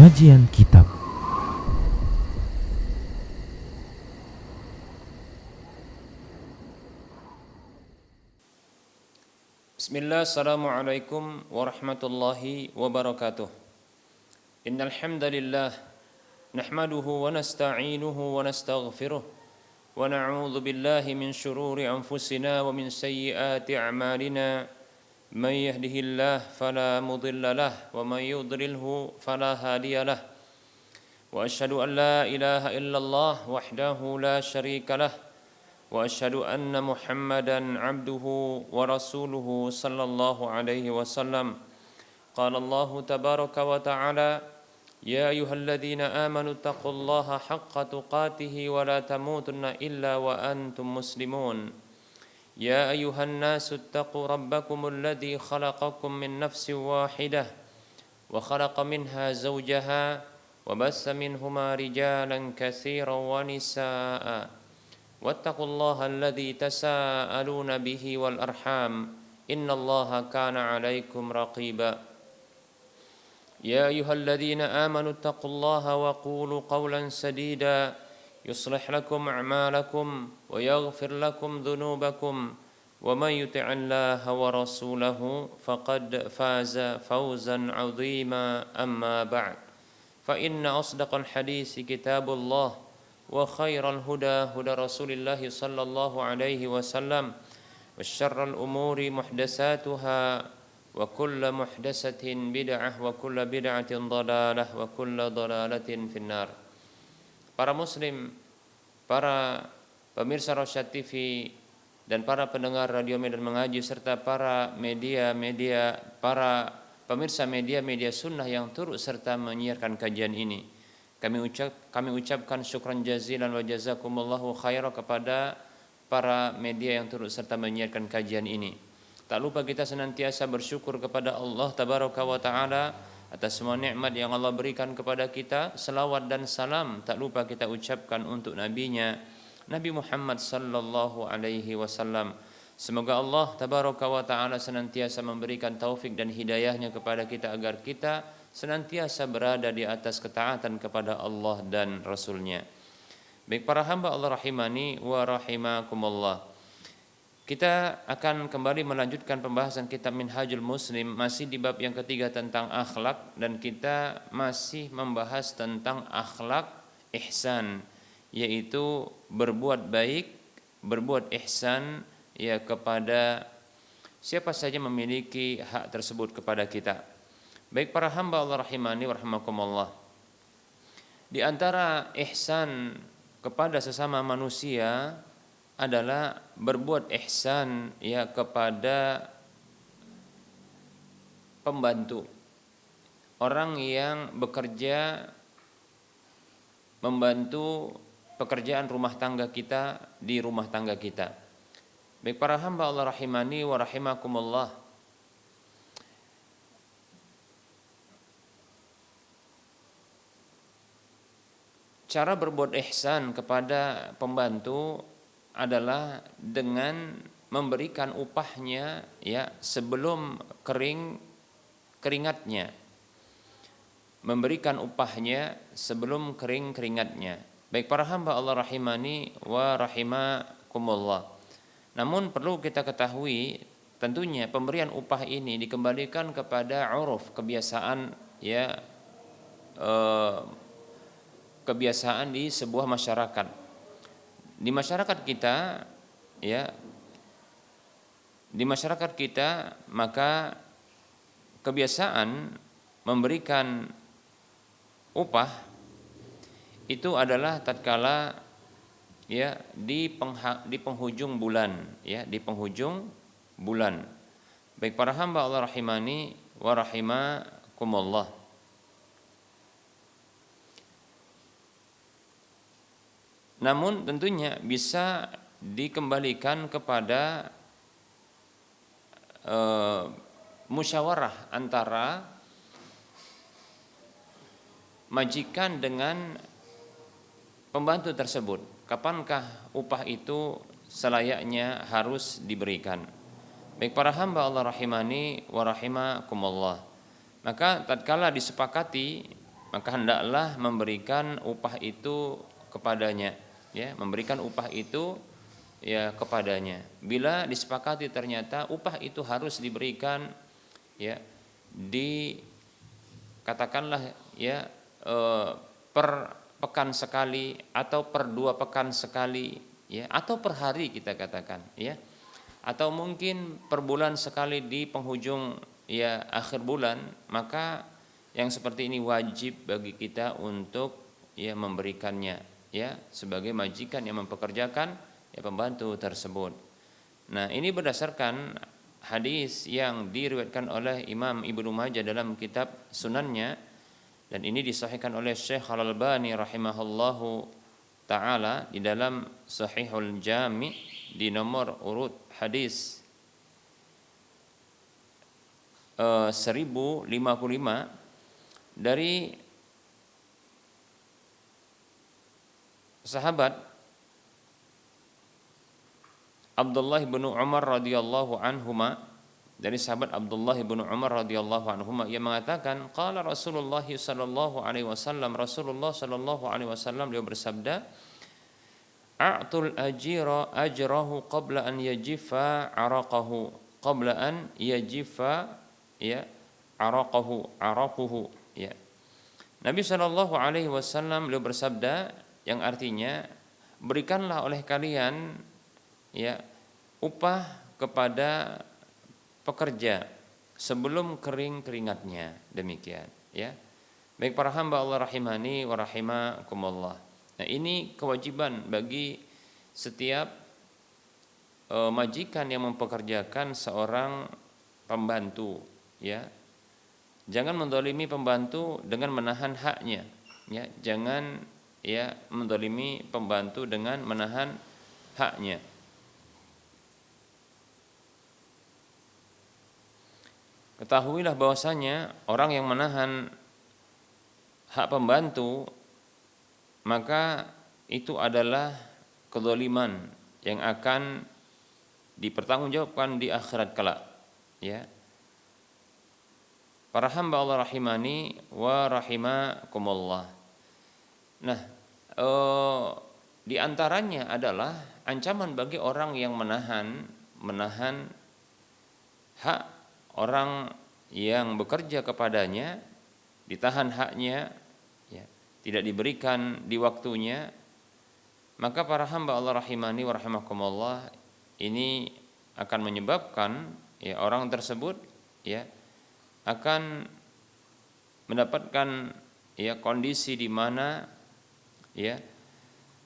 Kajian Kitab. Bismillah, assalamualaikum warahmatullahi wabarakatuh. Innal hamdalillah nahmaduhu wa nasta'inuhu wa nastaghfiruh wa na'udzu billahi min shururi anfusina wa min sayyiati a'malina. Man yahdihillahu fala mudilla lahu wa man yudlilhu fala hadiya lahu. Wa asyhadu an la ilaha illallah wahdahu la syarika lahu wa asyhadu anna Muhammadan abduhu wa rasuluhu sallallahu alaihi wasallam. Qala Allah tabaraka wa ta'ala, ya ayyuhalladzina amanu taqullaha haqqa tuqatih wa la tamutunna illa wa antum muslimun. Ya ayyuhan nasu taqu rabbakumul ladzi khalaqakum min nafsin wahidah wa khalaqa minha zawjaha wa bassa minhuma rijalan katsiran wa nisaa'a. Wattaqullaha alladzi tasaaluna bihi wal arham innallaha kana 'alaikum raqiba. Ya ayyuhalladzina amanu taqullaha wa qulu qawlan sadida yuslih lakum a'malakum wa yaghfir lakum dhunubakum wa man yuti'illaha wa rasulahu faqad faza fawzan 'azima. Amma ba'd, fa inna asdaqal hadisi kitabullah wa khairal huda huda Rasulillah sallallahu alaihi wasallam wa syarrul umuri muhdatsatuha wa kullu muhdatsatin bid'ah wa kullu bid'atin dhalalah wa kullu dhalalatin finnar. Para muslim, para pemirsa Rosyad TV dan para pendengar Radio Medan Mengaji serta para para pemirsa media sunnah yang turut serta menyiarkan kajian ini. Kami ucapkan syukran jazilan wa jazakumullahu khairan kepada para media yang turut serta menyiarkan kajian ini. Tak lupa kita senantiasa bersyukur kepada Allah tabaraka wa ta'ala atas semua nikmat yang Allah berikan kepada kita. Selawat dan salam tak lupa kita ucapkan untuk nabinya, Nabi Muhammad sallallahu alaihi wasallam. Semoga Allah tabaraka wa ta'ala senantiasa memberikan taufik dan hidayahnya kepada kita agar kita senantiasa berada di atas ketaatan kepada Allah dan Rasulnya. Baik para hamba Allah rahimani wa rahimakumullah, kita akan kembali melanjutkan pembahasan kitab Minhajul Muslim, masih di bab yang ketiga tentang akhlak, dan kita masih membahas tentang akhlak ihsan, yaitu berbuat baik, berbuat ihsan ya kepada siapa saja memiliki hak tersebut kepada kita. Baik para hamba Allah rahimani wa rahimakumullah, di antara ihsan kepada sesama manusia adalah berbuat ihsan ya kepada pembantu, orang yang bekerja membantu pekerjaan rumah tangga kita di rumah tangga kita. Baik para hamba Allah rahimani wa rahimakumullah, cara berbuat ihsan kepada pembantu adalah dengan memberikan upahnya ya sebelum keringatnya. Memberikan upahnya sebelum keringatnya. Baik para hamba Allah rahimani wa rahimakumullah. Namun perlu kita ketahui, tentunya pemberian upah ini dikembalikan kepada uruf, kebiasaan ya kebiasaan di sebuah masyarakat. Di masyarakat kita ya, di masyarakat kita maka kebiasaan memberikan upah itu adalah tatkala ya di penghujung bulan ya, di penghujung bulan. Baik para hamba Allah rahimani wa rahimakumullah, namun tentunya bisa dikembalikan kepada musyawarah antara majikan dengan pembantu tersebut. Kapankah upah itu selayaknya harus diberikan? Baik para hamba Allah rahimani wa rahimakumullah, maka tatkala disepakati maka hendaklah memberikan upah itu kepadanya, ya, memberikan upah itu ya kepadanya. Bila disepakati ternyata upah itu harus diberikan ya di katakanlah ya per pekan sekali atau per 2 pekan sekali ya, atau per hari kita katakan ya, atau mungkin per bulan sekali di penghujung ya akhir bulan, maka yang seperti ini wajib bagi kita untuk ya memberikannya ya sebagai majikan yang mempekerjakan ya pembantu tersebut. Nah, ini berdasarkan hadis yang diriwayatkan oleh Imam Ibnu Majah dalam kitab Sunannya, dan ini disahihkan oleh Syekh Al-Albani rahimahullahu taala di dalam Sahihul Jami di nomor urut hadis 1055 dari sahabat Abdullah bin Umar radhiyallahu anhuma, dari sahabat Abdullah bin Umar radhiyallahu anhuma, ia mengatakan qala Rasulullah sallallahu alaihi wasallam, Rasulullah sallallahu alaihi wasallam beliau bersabda, a'tul ajira ajrahu qabla an yajifa araqahu, qabla an yajifa ya araquhu ya. Nabi sallallahu alaihi wasallam beliau bersabda, yang artinya berikanlah oleh kalian ya upah kepada pekerja sebelum kering keringatnya, demikian ya. Baik para hamba Allah rahimani wa rahimakumullah. Nah, ini kewajiban bagi setiap majikan yang mempekerjakan seorang pembantu ya. Jangan mendolimi pembantu dengan menahan haknya ya, jangan ya mendolimi pembantu dengan menahan haknya. Ketahuilah bahwasanya orang yang menahan hak pembantu, maka itu adalah kezaliman yang akan dipertanggungjawabkan di akhirat kelak ya. Para hamba Allah rahimani wa rahimakumullah. Nah, di antaranya adalah ancaman bagi orang yang menahan hak orang yang bekerja kepadanya, ditahan haknya ya, tidak diberikan di waktunya, maka para hamba Allah rahimani wa rahimakumullah, ini akan menyebabkan ya orang tersebut ya akan mendapatkan ya kondisi di mana ya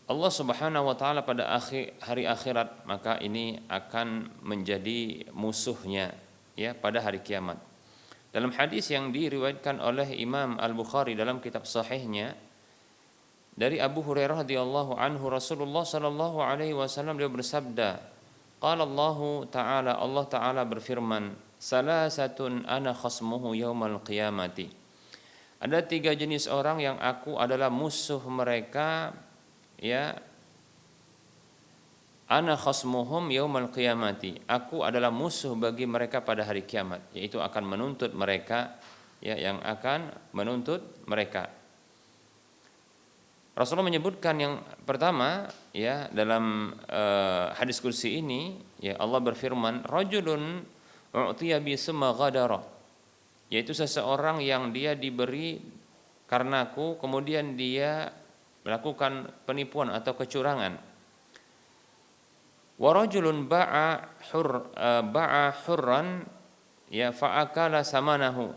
Allah Subhanahu wa taala pada hari akhirat, maka ini akan menjadi musuhnya ya pada hari kiamat. Dalam hadis yang diriwayatkan oleh Imam Al-Bukhari dalam kitab sahihnya dari Abu Hurairah radhiyallahu anhu, Rasulullah sallallahu alaihi wasallam beliau bersabda, qala Allah taala berfirman, salasatun ana khasmuhu yaumal qiyamati. Ada 3 jenis orang yang aku adalah musuh mereka ya, ana khasmuhum yaumal qiyamati, aku adalah musuh bagi mereka pada hari kiamat, yaitu akan menuntut mereka ya, yang akan menuntut mereka. Rasulullah menyebutkan yang pertama ya dalam hadis kursi ini ya, Allah berfirman, rajulun u'tiya bi summa ghadara, yaitu seseorang yang dia diberi karenaku kemudian dia melakukan penipuan atau kecurangan. Wa rajulun ba'a hurran ya fa'akala samanahu.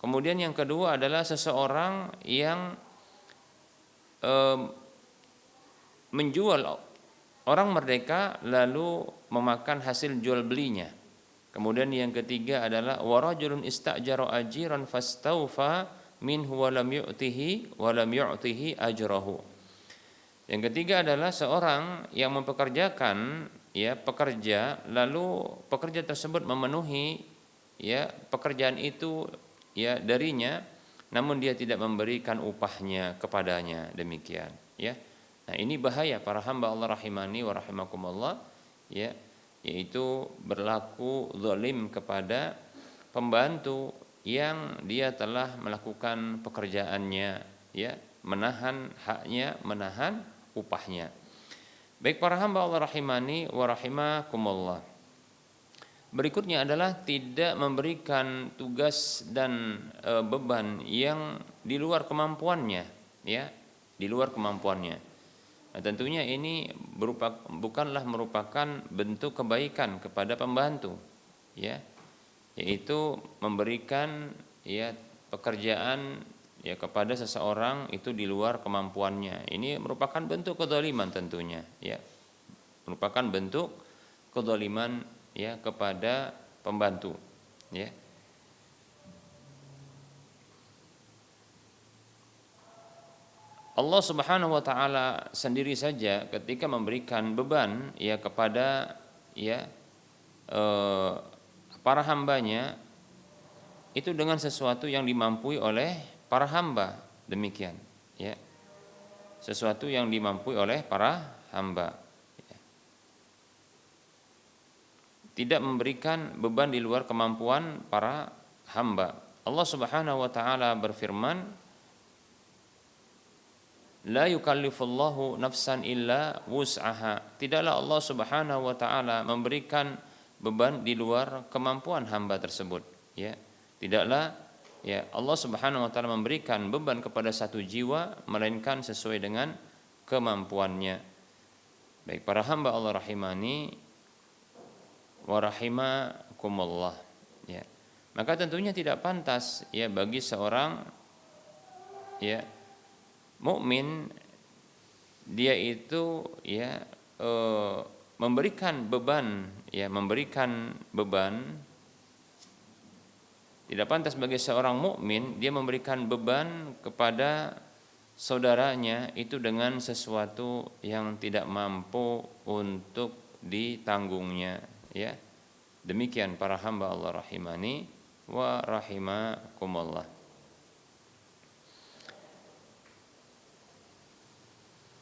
Kemudian yang kedua adalah seseorang yang menjual orang merdeka lalu memakan hasil jual belinya. Kemudian yang ketiga adalah warajulun istajara ajiran fastaufa minhu wa lam yu'tihi ajrahu. Yang ketiga adalah seorang yang mempekerjakan ya pekerja, lalu pekerja tersebut memenuhi ya pekerjaan itu ya darinya, namun dia tidak memberikan upahnya kepadanya, demikian ya. Nah, ini bahaya para hamba Allah rahimani wa rahimakumullah ya, yaitu berlaku zalim kepada pembantu yang dia telah melakukan pekerjaannya, ya, menahan haknya, menahan upahnya. Baik para hamba Allah rahimani wa rahimakumullah. Berikutnya adalah tidak memberikan tugas dan beban yang di luar kemampuannya, ya, di luar kemampuannya. Nah, tentunya ini bukanlah merupakan bentuk kebaikan kepada pembantu, ya, yaitu memberikan, ya, pekerjaan, ya, kepada seseorang itu di luar kemampuannya. Ini merupakan bentuk kedzaliman tentunya, ya, merupakan bentuk kedzaliman, ya, kepada pembantu, ya. Allah Subhanahu wa taala sendiri saja ketika memberikan beban, ya, kepada, ya, para hambanya itu dengan sesuatu yang dimampui oleh para hamba, demikian, ya. Sesuatu yang dimampui oleh para hamba. Tidak memberikan beban di luar kemampuan para hamba. Allah Subhanahu wa taala berfirman, la yukallifullahu nafsan illa wus'aha. Tidaklah Allah Subhanahu wa taala memberikan beban di luar kemampuan hamba tersebut, ya. Tidaklah, ya, Allah Subhanahu wa taala memberikan beban kepada satu jiwa melainkan sesuai dengan kemampuannya. Baik para hamba Allah rahimani wa rahimakumullah, ya. Maka tentunya tidak pantas, ya, bagi seorang, ya, mukmin dia itu, ya, memberikan beban, ya, memberikan beban. Tidak pantas bagi seorang mukmin dia memberikan beban kepada saudaranya itu dengan sesuatu yang tidak mampu untuk ditanggungnya, ya. Demikian para hamba Allah rahimani wa rahimakumullah.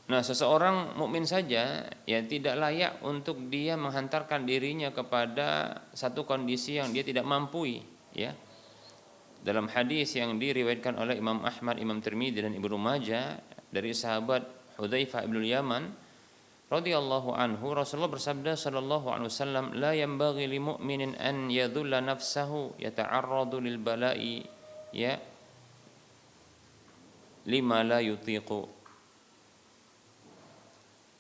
Nah, seseorang mukmin saja, ya, tidak layak untuk dia menghantarkan dirinya kepada satu kondisi yang dia tidak mampu, ya. Dalam hadis yang diriwayatkan oleh Imam Ahmad, Imam Tirmidzi dan Ibnu Majah dari sahabat Hudzaifah bin Yaman radhiyallahu anhu, Rasulullah bersabda sallallahu alaihi wasallam, la yanbaghi lil mu'minin an yadhulla nafsahu yata'arradu lil bala'i, ya, lima la yutiqu.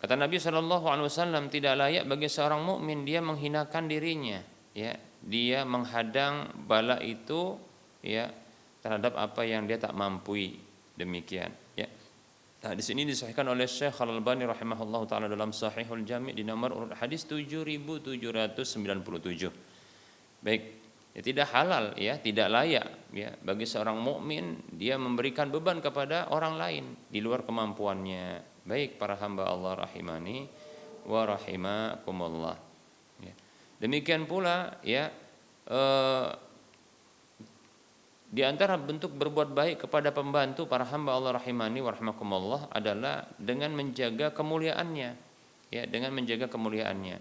Kata Nabi sallallahu alaihi wasallam, tidak layak bagi seorang mukmin dia menghinakan dirinya, ya, dia menghadang bala itu, ya, terhadap apa yang dia tak mampu, demikian, ya. Nah, di sini disahihkan oleh Syekh Al-Albani rahimahullahu taala dalam Shahihul Jami' di nomor urut hadis 7797. Baik, ya, tidak halal, ya, tidak layak, ya, bagi seorang mukmin dia memberikan beban kepada orang lain di luar kemampuannya. Baik para hamba Allah rahimani wa rahimakumullah, ya. Demikian pula, ya, di antara bentuk berbuat baik kepada pembantu para hamba Allah rahimani wa rahimakumullah adalah dengan menjaga kemuliaannya, ya, dengan menjaga kemuliaannya,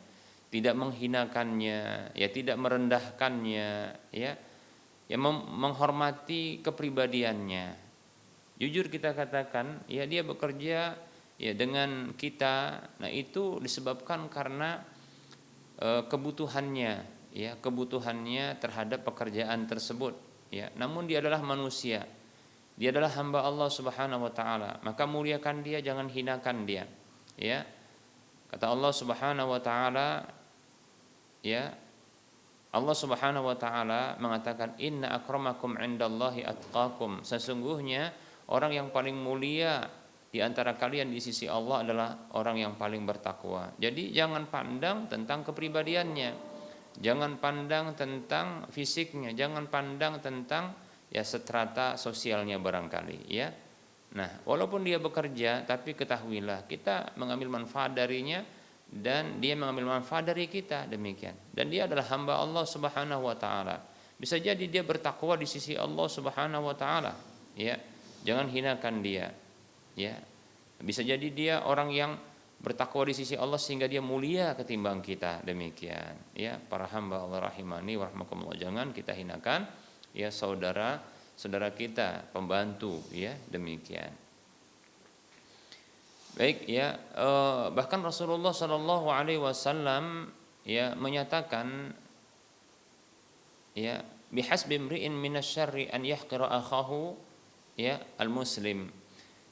tidak menghinakannya, ya, tidak merendahkannya, ya, menghormati kepribadiannya. Jujur kita katakan, ya, dia bekerja, ya, dengan kita, nah itu disebabkan karena kebutuhannya, ya, kebutuhannya terhadap pekerjaan tersebut. Ya, namun dia adalah manusia, dia adalah hamba Allah Subhanahu wa taala, maka muliakan dia, jangan hinakan dia, ya. Kata Allah Subhanahu wa taala, ya, Allah Subhanahu wa taala mengatakan inna akramakum indallahi atqakum, sesungguhnya orang yang paling mulia di antara kalian di sisi Allah adalah orang yang paling bertakwa. Jadi jangan pandang tentang kepribadiannya, jangan pandang tentang fisiknya, jangan pandang tentang, ya, strata sosialnya barangkali, ya. Nah, walaupun dia bekerja, tapi ketahuilah kita mengambil manfaat darinya dan dia mengambil manfaat dari kita, demikian. Dan dia adalah hamba Allah Subhanahu wa taala. Bisa jadi dia bertakwa di sisi Allah Subhanahu wa taala, ya. Jangan hinakan dia, ya. Bisa jadi dia orang yang bertakwa di sisi Allah sehingga dia mulia ketimbang kita, demikian, ya. Para hamba Allah rahimani wa rahmakumullah, jangan kita hinakan ya saudara kita, pembantu, ya demikian. Baik ya, bahkan Rasulullah Shallallahu Alaihi Wasallam ya menyatakan ya bihasbi imri'in minasyarri an yahqira akhahu ya al-muslim.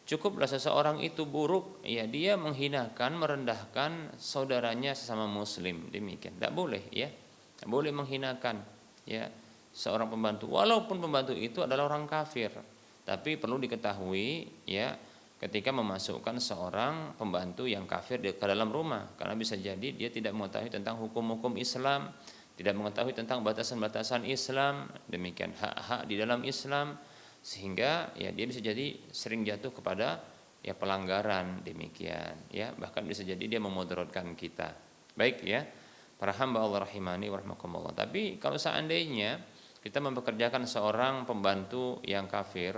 Cukuplah seseorang itu buruk ya dia menghinakan, merendahkan saudaranya sesama muslim, demikian. Tidak boleh ya. Tidak boleh menghinakan ya seorang pembantu walaupun pembantu itu adalah orang kafir. Tapi perlu diketahui ya ketika memasukkan seorang pembantu yang kafir ke dalam rumah, karena bisa jadi dia tidak mengetahui tentang hukum-hukum Islam, tidak mengetahui tentang batasan-batasan Islam, demikian hak-hak di dalam Islam, sehingga ya dia bisa jadi sering jatuh kepada ya pelanggaran, demikian ya, bahkan bisa jadi dia memudaratkan kita. Baik ya, para hamba Allah rahimani wa rahmakumullah. Tapi kalau seandainya kita mempekerjakan seorang pembantu yang kafir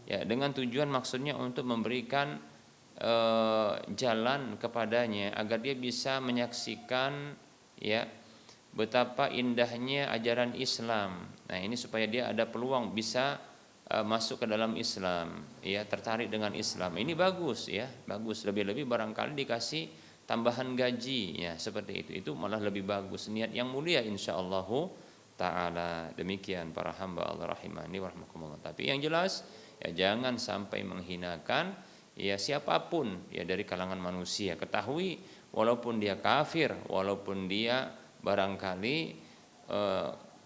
ya dengan tujuan maksudnya untuk memberikan jalan kepadanya agar dia bisa menyaksikan ya betapa indahnya ajaran Islam. Nah, ini supaya dia ada peluang bisa masuk ke dalam Islam, ya tertarik dengan Islam. Ini bagus ya, bagus. Lebih-lebih barangkali dikasih tambahan gaji ya seperti itu. Itu malah lebih bagus. Niat yang mulia insyaallah taala. Demikian para hamba Allah rahimani wa rahmakumullah. Tapi yang jelas ya jangan sampai menghinakan ya siapapun ya dari kalangan manusia. Ketahui walaupun dia kafir, walaupun dia barangkali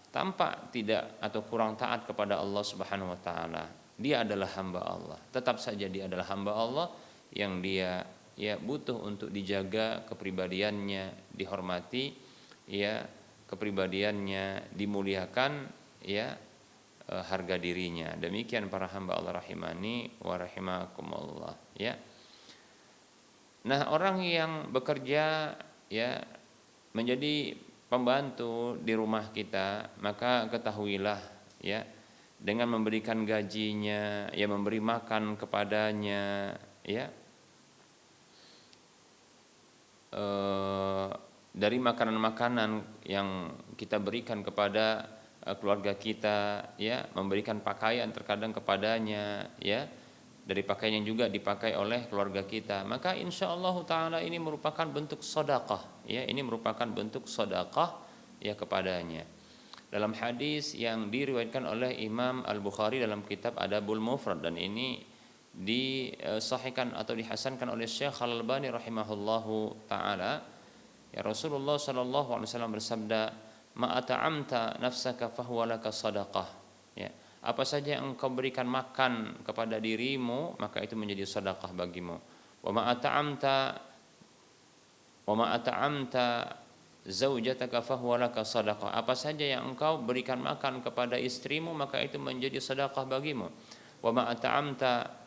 tampak tidak atau kurang taat kepada Allah Subhanahu wa taala, dia adalah hamba Allah. Tetap saja dia adalah hamba Allah yang dia ya butuh untuk dijaga kepribadiannya, dihormati ya kepribadiannya, dimuliakan ya harga dirinya. Demikian para hamba Allah rahimani wa rahimakumullah ya. Nah, orang yang bekerja ya menjadi pembantu di rumah kita, maka ketahuilah ya dengan memberikan gajinya, ya memberi makan kepadanya ya dari makanan-makanan yang kita berikan kepada keluarga kita ya, memberikan pakaian terkadang kepadanya ya, dari pakaian yang juga dipakai oleh keluarga kita, maka insyaallah taala ini merupakan bentuk sedekah ya, ini merupakan bentuk sedekah ya kepadanya. Dalam hadis yang diriwayatkan oleh Imam Al-Bukhari dalam kitab Adabul Mufrad, dan ini disahihkan atau dihasankan oleh Syekh Al-Albani rahimahullahu taala, ya Rasulullah sallallahu alaihi wasallam bersabda, ma at'amta nafsaka fahuwa laka sadaqah ya, apa saja yang engkau berikan makan kepada dirimu maka itu menjadi sedekah bagimu. Wa ma at'amta zaujataka fahuwa laka sadaqah, apa saja yang engkau berikan makan kepada istrimu maka itu menjadi sedekah bagimu. Wa ma at'amta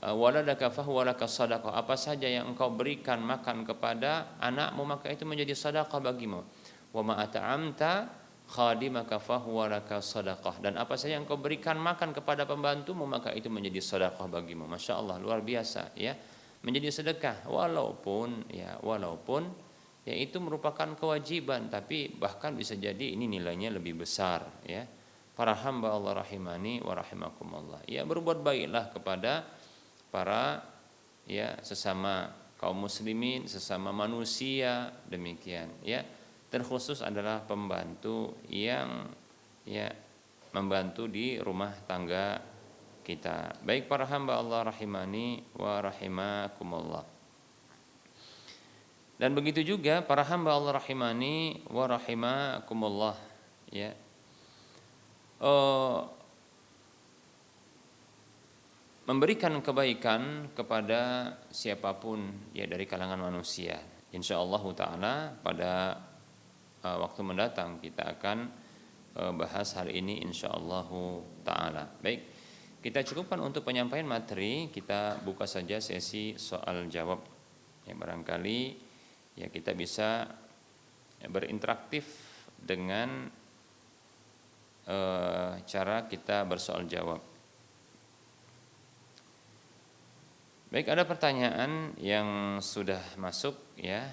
waladaka fahuwa laka sadaqah, apa saja yang engkau berikan makan kepada anakmu maka itu menjadi sedekah bagimu. Wa ma at'amta khadimaka fahuwa laka sadaqah, dan apa saja yang kau berikan makan kepada pembantumu maka itu menjadi sedekah bagimu. Masya Allah, luar biasa ya, menjadi sedekah walaupun ya itu merupakan kewajiban, tapi bahkan bisa jadi ini nilainya lebih besar ya. Para hamba Allah rahimani wa rahimakumullah ya, berbuat baiklah kepada para ya sesama kaum muslimin, sesama manusia, demikian ya. Terkhusus adalah pembantu yang ya membantu di rumah tangga kita. Baik para hamba Allah rahimani wa rahimakumullah. Dan begitu juga para hamba Allah rahimani wa rahimakumullah ya. Memberikan kebaikan kepada siapapun ya dari kalangan manusia. Insyaallah taala pada waktu mendatang kita akan bahas hal ini insyaallah taala. Baik, kita cukupkan untuk penyampaian materi, kita buka saja sesi soal jawab. Ya barangkali ya kita bisa berinteraktif dengan cara kita bersoal jawab. Baik, ada pertanyaan yang sudah masuk ya.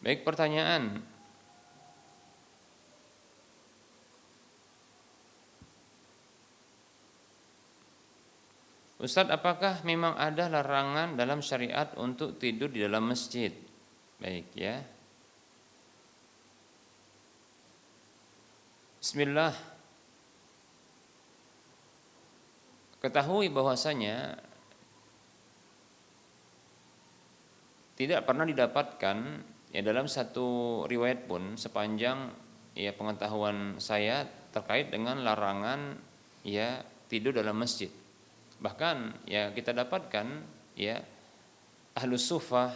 Baik, pertanyaan. Ustadz, apakah memang ada larangan dalam syariat untuk tidur di dalam masjid? Baik ya. Bismillah. Ketahui bahwasanya tidak pernah didapatkan ya dalam satu riwayat pun sepanjang ya pengetahuan saya terkait dengan larangan ya tidur dalam masjid. Bahkan ya kita dapatkan ya ahlus sufah,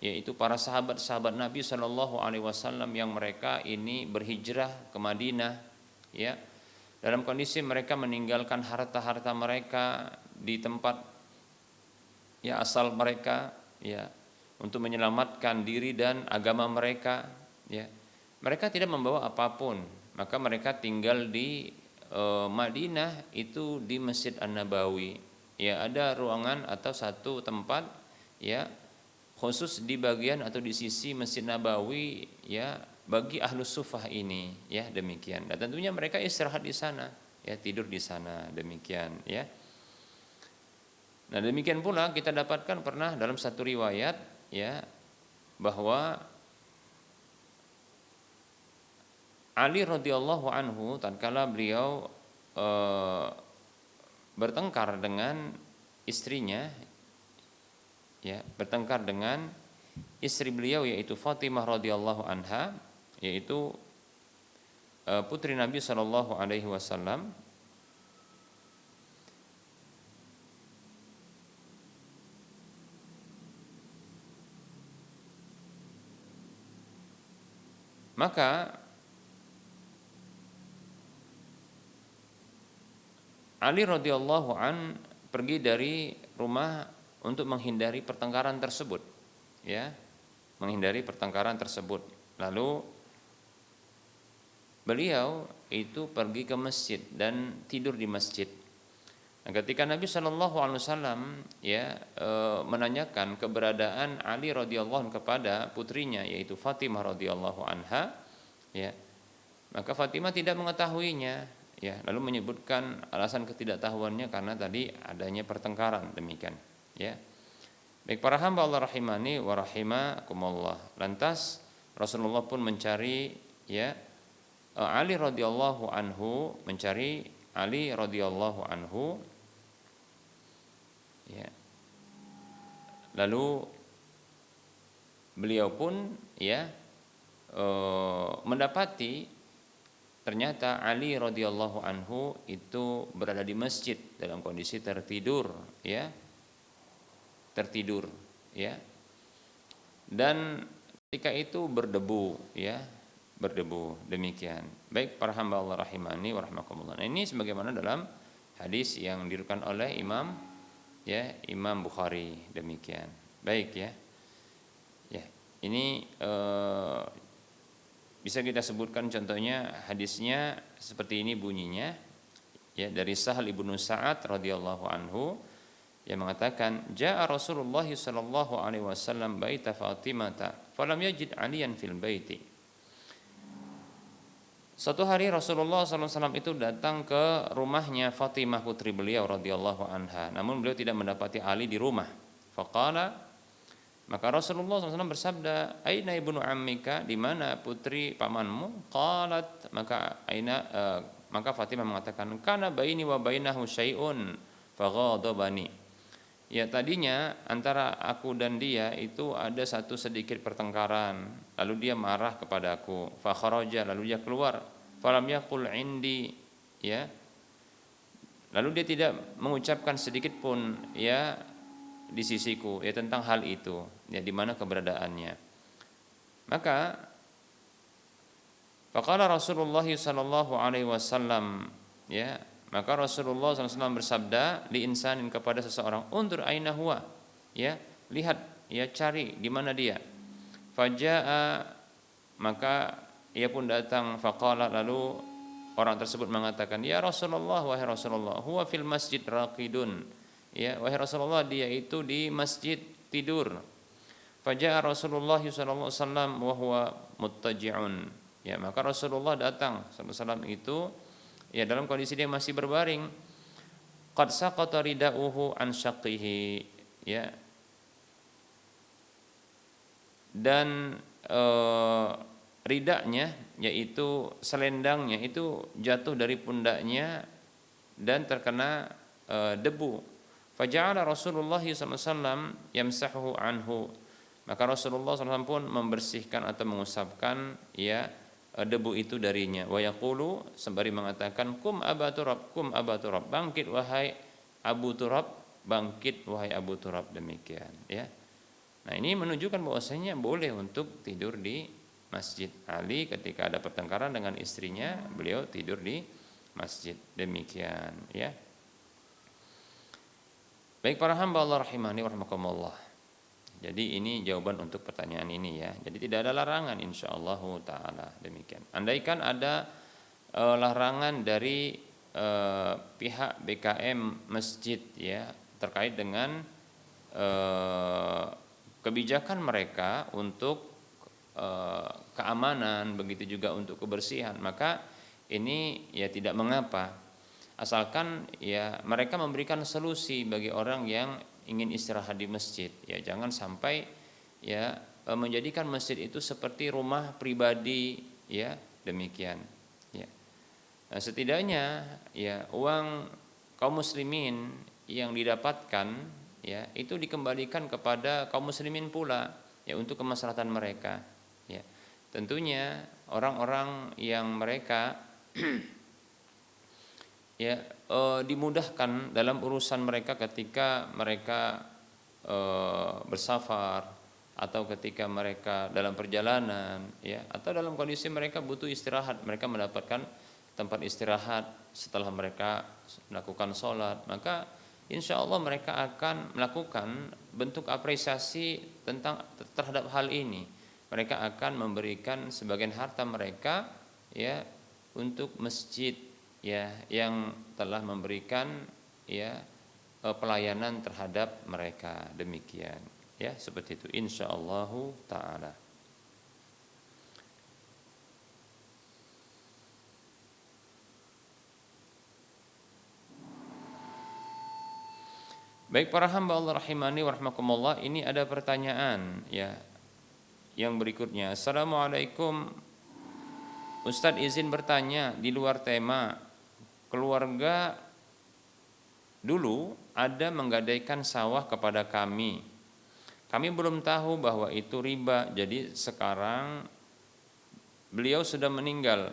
yaitu para sahabat-sahabat Nabi Shallallahu Alaihi Wasallam yang mereka ini berhijrah ke Madinah, ya dalam kondisi mereka meninggalkan harta-harta mereka di tempat ya asal mereka, ya untuk menyelamatkan diri dan agama mereka, ya mereka tidak membawa apapun, maka mereka tinggal di Madinah itu di Masjid An-Nabawi, ya ada ruangan atau satu tempat ya khusus di bagian atau di sisi Masjid Nabawi ya bagi ahlus sufah ini, ya demikian. Dan tentunya mereka istirahat di sana, ya tidur di sana, demikian ya. Nah demikian pula kita dapatkan pernah dalam satu riwayat ya bahwa Ali radhiyallahu anhu tatkala beliau bertengkar dengan istrinya, ya bertengkar dengan istri beliau yaitu Fatimah radhiyallahu anha, yaitu putri Nabi Shallallahu Alaihi Wasallam. Maka Ali radhiyallahu an pergi dari rumah untuk menghindari pertengkaran tersebut, ya, menghindari pertengkaran tersebut. Lalu beliau itu pergi ke masjid dan tidur di masjid. Nah, ketika Nabi Shallallahu Alaihi Wasallam ya menanyakan keberadaan Ali radhiyallahu an kepada putrinya yaitu Fatimah radhiyallahu anha, ya, maka Fatimah tidak mengetahuinya. Ya, lalu menyebutkan alasan ketidaktahuannya karena tadi adanya pertengkaran, demikian. Ya, baik para hamba Allah rahimani wa rahimakumullah. Lantas Rasulullah pun mencari ya Ali radhiyallahu anhu, mencari Ali radhiyallahu anhu. Ya, lalu beliau pun ya mendapati ternyata Ali radhiyallahu anhu itu berada di masjid dalam kondisi tertidur, ya, tertidur, ya, dan ketika itu berdebu, ya, berdebu, demikian. Baik para hamba Allah rahimani wa rahmakumullah. Nah, ini sebagaimana dalam hadis yang diriwayatkan oleh Imam, ya, Imam Bukhari, demikian. Baik ya, ya, ini bisa kita sebutkan contohnya hadisnya seperti ini bunyinya, ya dari Sahal ibnu Sa'ad radhiyallahu anhu yang mengatakan jaa Rasulullah sallallahu alaihi wasallam baita Fatimah falam yajid aliyan fil baiti. Suatu hari Rasulullah SAW itu datang ke rumahnya Fatimah putri beliau radhiyallahu anha, namun beliau tidak mendapati Ali di rumah. Faqala, maka Rasulullah SAW bersabda, aina ibnu ammika, di mana putri pamanmu? Qalat, maka Fatimah mengatakan, kana baini wa bainahu syai'un faghadabani. Ya tadinya antara aku dan dia itu ada satu sedikit pertengkaran, lalu dia marah kepadaku. Fa kharaja, lalu dia keluar. Falam yaqul indi, ya. Lalu dia tidak mengucapkan sedikit pun ya di sisiku ya tentang hal itu, ya di mana keberadaannya. Maka faqala Rasulullah sallallahu alaihi wasallam, ya, maka Rasulullah SAW bersabda li insanin kepada seseorang, undur aina huwa, ya, lihat, ya, cari di mana dia. Fajaa, maka ia pun datang. Faqala, lalu orang tersebut mengatakan, ya Rasulullah, wahai Rasulullah, huwa fil masjid raqidun, ya wahai Rasulullah, dia itu di masjid tidur. Faja'a Rasulullah sallallahu alaihi wasallam wa huwa muttaji'un. Ya, maka Rasulullah datang sallallahu alaihi wasallam itu ya dalam kondisi dia masih berbaring. Qad saqata ridauhu an syaqqihi, ya. Dan ridanya yaitu selendangnya itu jatuh dari pundaknya dan terkena debu. Faja'ala Rasulullah sallallahu alaihi wasallam yamsahu anhu. Maka Rasulullah SAW pun membersihkan atau mengusapkan ya debu itu darinya. Wa yaqulu, sembari mengatakan kum Aba Turab, kum Aba Turab, bangkit wahai Abu Turab, bangkit wahai Abu Turab, demikian ya. Nah, ini menunjukkan bahwasanya boleh untuk tidur di masjid. Ali ketika ada pertengkaran dengan istrinya, beliau tidur di masjid, demikian ya. Baik para hamba Allah rahimani wa rahimakumullah. Jadi ini jawaban untuk pertanyaan ini ya. Jadi tidak ada larangan insyaallah taala, demikian. Andaikan ada larangan dari pihak BKM masjid ya terkait dengan kebijakan mereka untuk keamanan, begitu juga untuk kebersihan, maka ini ya tidak mengapa, asalkan ya mereka memberikan solusi bagi orang yang ingin istirahat di masjid. Ya jangan sampai ya menjadikan masjid itu seperti rumah pribadi ya, demikian ya. Nah, setidaknya ya uang kaum muslimin yang didapatkan ya itu dikembalikan kepada kaum muslimin pula ya untuk kemaslahatan mereka ya. Tentunya orang-orang yang mereka ya dimudahkan dalam urusan mereka ketika mereka bersafar atau ketika mereka dalam perjalanan ya, atau dalam kondisi mereka butuh istirahat, mereka mendapatkan tempat istirahat setelah mereka melakukan sholat, maka insya Allah mereka akan melakukan bentuk apresiasi terhadap hal ini. Mereka akan memberikan sebagian harta mereka ya untuk masjid ya yang telah memberikan ya pelayanan terhadap mereka, demikian ya, seperti itu insyaallah taala. Baik para hamba Allah rahimani wa rahmakumullah, ini ada pertanyaan ya yang berikutnya. Assalamualaikum Ustadz, izin bertanya di luar tema. Keluarga dulu ada menggadaikan sawah kepada kami. Kami belum tahu bahwa itu riba. Jadi sekarang beliau sudah meninggal,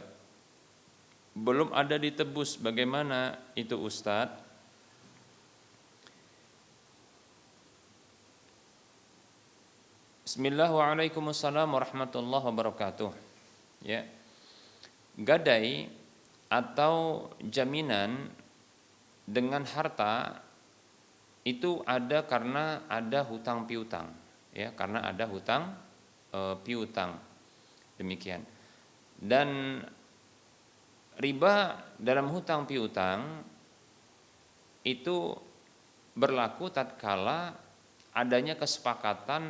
belum ada ditebus. Bagaimana itu Ustadz? Bismillahirrahmanirrahim. Waalaikumsalam warahmatullahi wabarakatuh. Ya. Gadai atau jaminan dengan harta itu ada karena ada hutang piutang ya, karena ada hutang piutang, demikian. Dan riba dalam hutang piutang itu berlaku tatkala adanya kesepakatan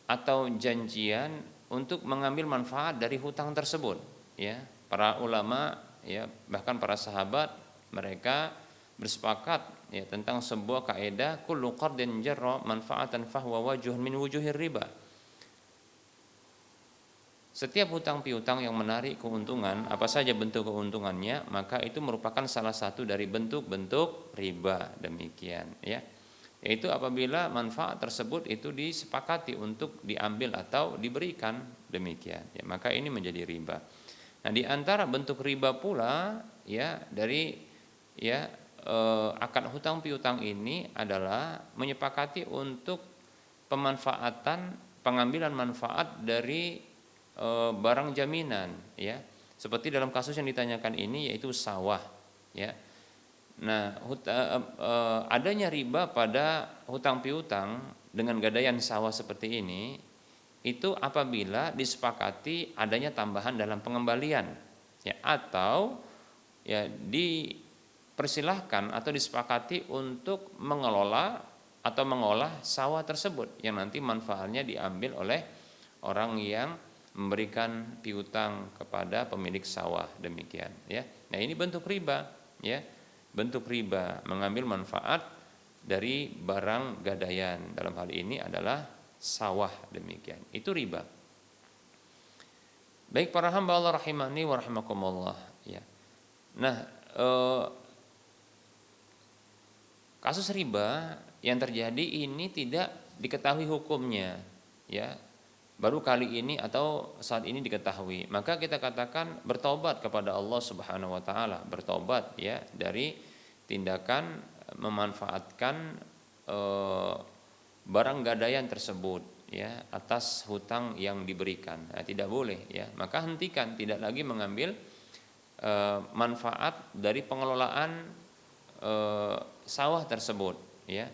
atau janjian untuk mengambil manfaat dari hutang tersebut ya. Para ulama ya, bahkan para sahabat, mereka bersepakat ya tentang sebuah kaidah kullu qardin jarra manfaatan fahuwa wajuhun min wujuhir riba. Setiap hutang piutang yang menarik keuntungan, apa saja bentuk keuntungannya, maka itu merupakan salah satu dari bentuk-bentuk riba, demikian ya. Yaitu apabila manfaat tersebut itu disepakati untuk diambil atau diberikan, demikian ya, maka ini menjadi riba. Nah, di antara bentuk riba pula ya dari ya akad hutang piutang ini adalah menyepakati untuk pemanfaatan, pengambilan manfaat dari barang jaminan ya, seperti dalam kasus yang ditanyakan ini yaitu sawah ya. Nah, adanya riba pada hutang piutang dengan gadaian sawah seperti ini itu apabila disepakati adanya tambahan dalam pengembalian ya, atau ya dipersilahkan atau disepakati untuk mengelola atau mengolah sawah tersebut yang nanti manfaatnya diambil oleh orang yang memberikan piutang kepada pemilik sawah, demikian ya. Nah, ini bentuk riba ya. Bentuk riba mengambil manfaat dari barang gadaian, dalam hal ini adalah sawah, demikian. Itu riba. Baik para hamba Allah rahimani wa rahimakumullah ya. Nah, kasus riba yang terjadi ini tidak diketahui hukumnya ya. Baru kali ini atau saat ini diketahui, maka kita katakan bertobat kepada Allah Subhanahu wa taala, bertobat ya dari tindakan memanfaatkan barang gadaian tersebut ya atas hutang yang diberikan. Nah, tidak boleh ya. Maka hentikan, tidak lagi mengambil manfaat dari pengelolaan sawah tersebut ya.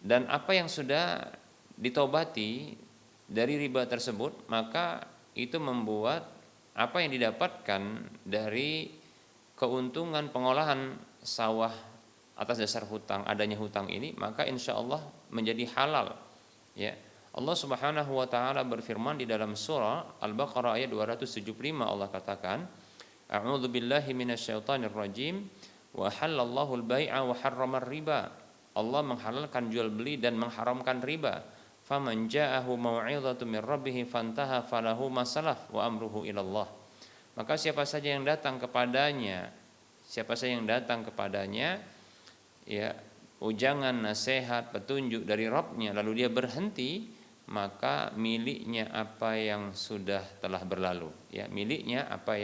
Dan apa yang sudah ditobati dari riba tersebut, maka itu membuat apa yang didapatkan dari keuntungan pengolahan sawah atas dasar hutang, adanya hutang ini, maka insya Allah menjadi halal ya. Allah Subhanahu wa taala berfirman di dalam surah Al-Baqarah ayat 275, Allah katakan, A'udzu billahi minasyaitonir rajim, wa halallahu al-bai'a wa harramar riba. Allah menghalalkan jual beli dan mengharamkan riba. Faman ja'ahu mau'izatun min rabbih fantaha falahu ma salaf wa amruhu ilallah. Maka siapa saja yang datang kepadanya ya ujangan, nasihat, petunjuk dari Rabbnya, lalu dia berhenti, maka miliknya apa yang sudah telah berlalu ya, miliknya apa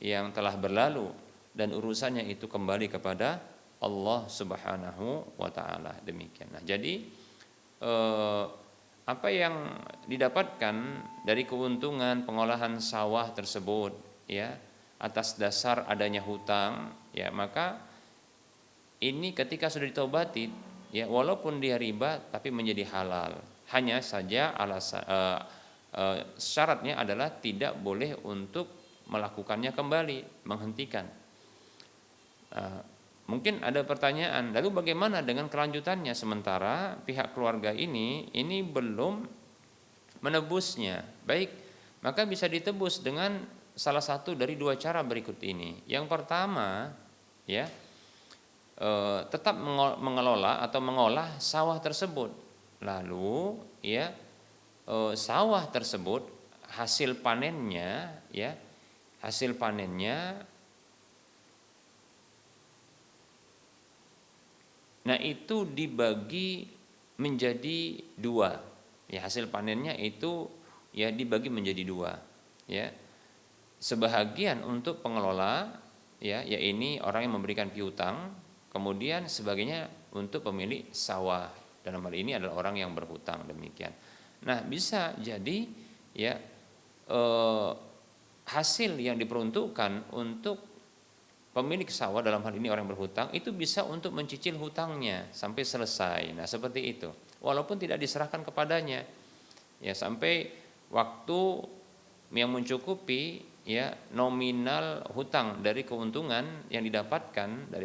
yang telah berlalu, dan urusannya itu kembali kepada Allah Subhanahu wa taala, demikian. Nah, jadi apa yang didapatkan dari keuntungan pengolahan sawah tersebut ya atas dasar adanya hutang ya, maka ini ketika sudah ditobati ya, walaupun dia riba tapi menjadi halal. Hanya saja syaratnya adalah tidak boleh untuk melakukannya kembali, menghentikan. Mungkin ada pertanyaan, lalu bagaimana dengan kelanjutannya sementara pihak keluarga ini belum menebusnya? Baik, maka bisa ditebus dengan salah satu dari dua cara berikut ini. Yang pertama, ya, tetap mengelola atau mengolah sawah tersebut. Lalu, ya, sawah tersebut hasil panennya nah itu dibagi menjadi dua ya, hasil panennya itu ya dibagi menjadi dua ya, sebahagian untuk pengelola ya, ini orang yang memberikan piutang, kemudian sebagainya untuk pemilik sawah, dalam hal ini adalah orang yang berhutang, demikian. Nah, bisa jadi ya hasil yang diperuntukkan untuk pemilik sawah, dalam hal ini orang berhutang, itu bisa untuk mencicil hutangnya sampai selesai. Nah, seperti itu. Walaupun tidak diserahkan kepadanya, ya sampai waktu yang mencukupi ya nominal hutang dari keuntungan yang didapatkan dari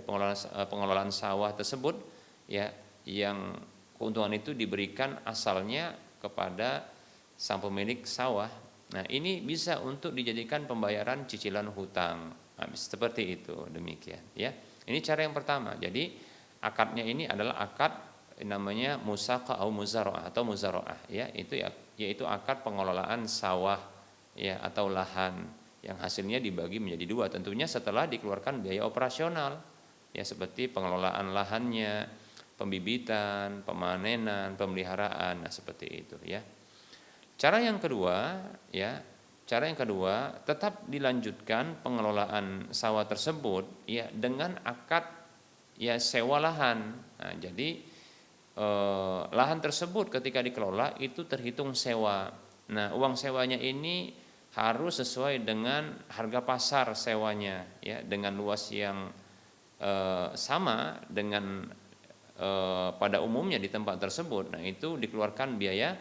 pengelolaan sawah tersebut, ya yang keuntungan itu diberikan asalnya kepada sang pemilik sawah. Nah, ini bisa untuk dijadikan pembayaran cicilan hutang. Seperti itu, demikian ya. Ini cara yang pertama. Jadi akadnya ini adalah akad namanya musaqa atau muzaraah ya, yaitu akad pengelolaan sawah ya atau lahan yang hasilnya dibagi menjadi dua, tentunya setelah dikeluarkan biaya operasional ya, seperti pengelolaan lahannya, pembibitan, pemanenan, pemeliharaan, nah seperti itu ya. Cara yang kedua tetap dilanjutkan pengelolaan sawah tersebut ya dengan akad ya sewa lahan. Nah, jadi lahan tersebut ketika dikelola itu terhitung sewa. Nah, uang sewanya ini harus sesuai dengan harga pasar sewanya ya, dengan luas yang sama dengan pada umumnya di tempat tersebut. Nah, itu dikeluarkan biaya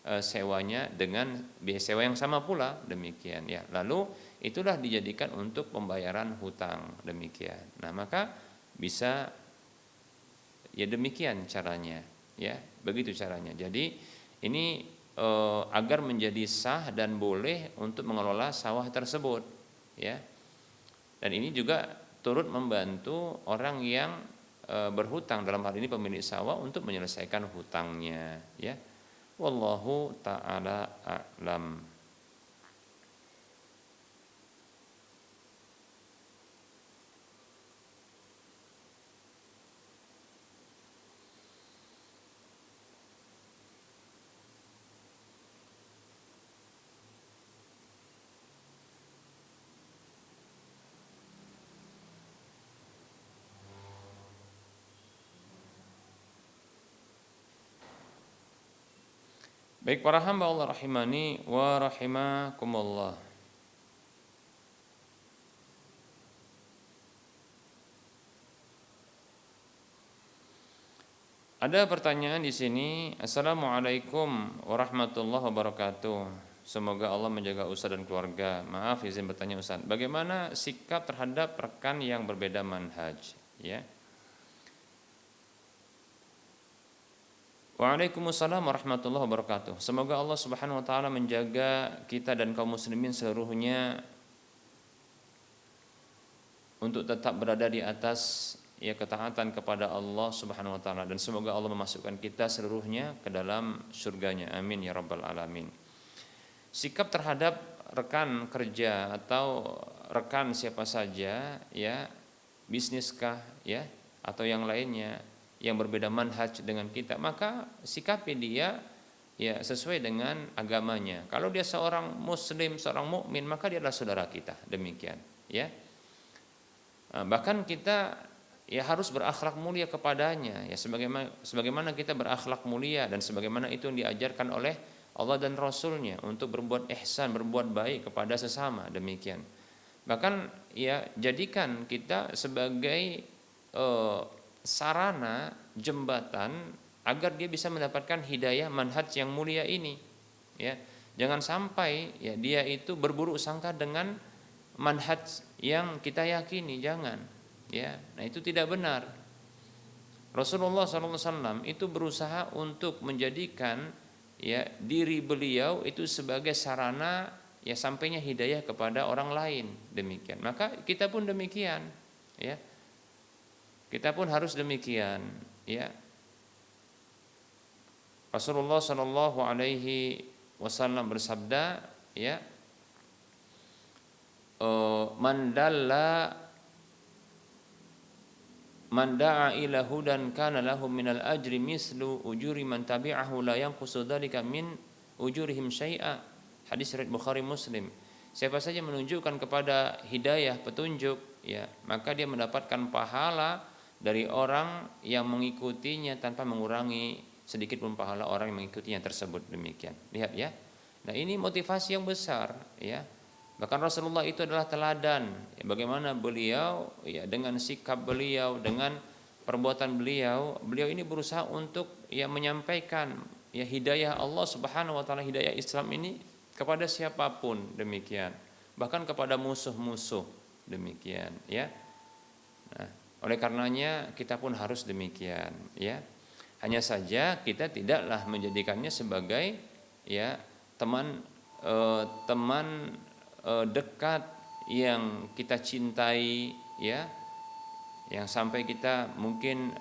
sewanya dengan biaya sewa yang sama pula, demikian ya. Lalu itulah dijadikan untuk pembayaran hutang, demikian. Nah, maka bisa Ya demikian caranya, ya begitu caranya. Jadi ini agar menjadi sah dan boleh untuk mengelola sawah tersebut, ya. Dan ini juga turut membantu orang yang berhutang, dalam hal ini pemilik sawah, untuk menyelesaikan hutangnya, ya. Wallahu taala a'lam. Baik para hamba Allah rahimani wa rahimakumullah. Ada pertanyaan di sini. Assalamualaikum warahmatullahi wabarakatuh. Semoga Allah menjaga Ustaz dan keluarga. Maaf izin bertanya Ustaz, bagaimana sikap terhadap rekan yang berbeda manhaj? Ya. Waalaikumsalam warahmatullahi wabarakatuh. Semoga Allah Subhanahu wa taala menjaga kita dan kaum muslimin seluruhnya untuk tetap berada di atas ya ketaatan kepada Allah Subhanahu wa taala, dan semoga Allah memasukkan kita seluruhnya ke dalam surganya. Amin ya rabbal alamin. Sikap terhadap rekan kerja atau rekan siapa saja, ya, bisniskah, ya, atau yang lainnya yang berbeda manhaj dengan kita, maka sikapi dia ya sesuai dengan agamanya. Kalau dia seorang muslim, seorang mukmin, maka dia adalah saudara kita. Demikian, ya. Bahkan kita ya harus berakhlak mulia kepadanya, ya sebagaimana kita berakhlak mulia dan sebagaimana itu yang diajarkan oleh Allah dan Rasulnya untuk berbuat ihsan, berbuat baik kepada sesama. Demikian. Bahkan ya jadikan kita sebagai sarana jembatan agar dia bisa mendapatkan hidayah manhaj yang mulia ini, ya. Jangan sampai ya dia itu berburuk sangka dengan manhaj yang kita yakini, jangan, ya. Nah, itu tidak benar. Rasulullah SAW itu berusaha untuk menjadikan ya diri beliau itu sebagai sarana ya sampainya hidayah kepada orang lain. Demikian. Maka kita pun demikian, ya. Kita pun harus demikian, ya. Rasulullah Shallallahu Alaihi Wasallam bersabda, ya, man da'a ila hudan kana lahu minal ajri mislu ujuri man tabi'ahu la yanqusu dzalika min ujurihim syai'a. Hadis riwayat Bukhari Muslim. Siapa saja menunjukkan kepada hidayah, petunjuk, ya, maka dia mendapatkan pahala dari orang yang mengikutinya tanpa mengurangi sedikit pun pahala orang yang mengikutinya tersebut. Demikian. Lihat, ya. Nah, ini motivasi yang besar, ya. Bahkan Rasulullah itu adalah teladan, ya, bagaimana beliau ya dengan sikap beliau, dengan perbuatan beliau ini berusaha untuk ya menyampaikan ya hidayah Allah Subhanahu wa taala, hidayah Islam ini kepada siapapun. Demikian. Bahkan kepada musuh-musuh. Demikian, ya. Nah, oleh karenanya kita pun harus demikian, ya. Hanya saja kita tidaklah menjadikannya sebagai ya teman dekat yang kita cintai, ya, yang sampai kita mungkin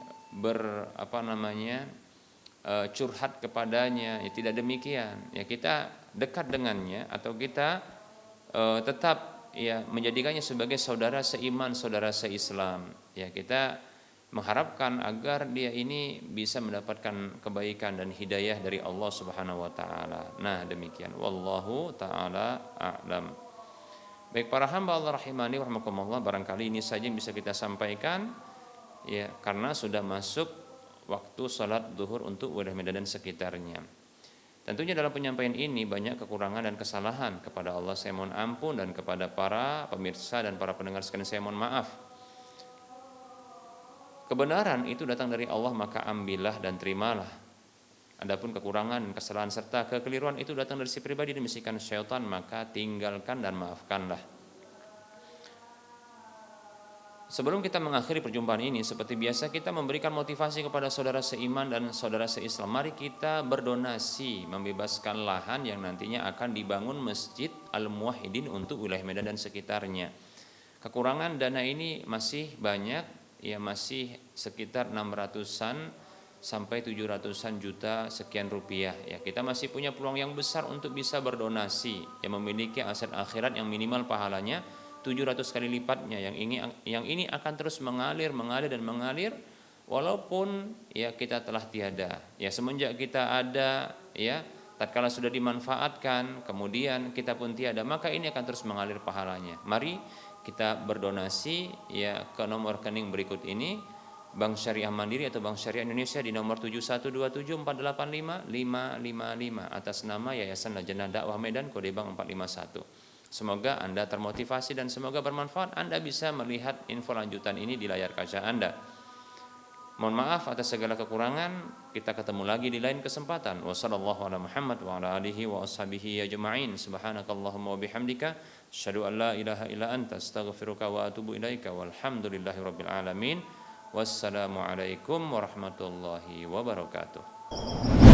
curhat kepadanya. Ya, tidak demikian. Ya, kita dekat dengannya atau kita tetap ya menjadikannya sebagai saudara seiman, saudara seislam. Ya, kita mengharapkan agar dia ini bisa mendapatkan kebaikan dan hidayah dari Allah Subhanahu wa taala. Nah, demikian. Wallahu taala a'lam. Baik para hamba Allah rahimani wa rahimakumullah, barangkali ini saja yang bisa kita sampaikan, ya, karena sudah masuk waktu salat zuhur untuk wilayah Medan dan sekitarnya. Tentunya dalam penyampaian ini banyak kekurangan dan kesalahan. Kepada Allah saya mohon ampun, dan kepada para pemirsa dan para pendengar sekalian saya mohon maaf. Kebenaran itu datang dari Allah, maka ambillah dan terimalah. Adapun kekurangan, kesalahan serta kekeliruan itu datang dari si pribadi dan bisikan syaitan, maka tinggalkan dan maafkanlah. Sebelum kita mengakhiri perjumpaan ini, seperti biasa kita memberikan motivasi kepada saudara seiman dan saudara seislam. Mari kita berdonasi membebaskan lahan yang nantinya akan dibangun Masjid Al-Muwahhidin untuk wilayah Medan dan sekitarnya. Kekurangan dana ini masih banyak, ya masih sekitar 600-an sampai 700-an juta sekian rupiah. Ya, kita masih punya peluang yang besar untuk bisa berdonasi, yang memiliki aset akhirat yang minimal pahalanya 700 kali lipatnya. Yang ini akan terus mengalir dan mengalir walaupun ya kita telah tiada. Ya semenjak kita ada, ya tatkala sudah dimanfaatkan kemudian kita pun tiada, maka ini akan terus mengalir pahalanya. Mari kita berdonasi ya ke nomor rekening berikut ini: Bank Syariah Mandiri atau Bank Syariah Indonesia di nomor 7127485555 atas nama Yayasan Lajnah Dakwah Medan, kode bank 451. Semoga Anda termotivasi dan semoga bermanfaat. Anda bisa melihat info lanjutan ini di layar kaca Anda. Mohon maaf atas segala kekurangan. Kita ketemu lagi di lain kesempatan. Wassallallahu ala Muhammad wa ala alihi wa ashabihi ajma'in. Subhanakallahumma wa bihamdika asyhadu an la ilaha illa anta astaghfiruka wa atubu ilaika walhamdulillahi rabbil alamin. Wassalamualaikum warahmatullahi wabarakatuh.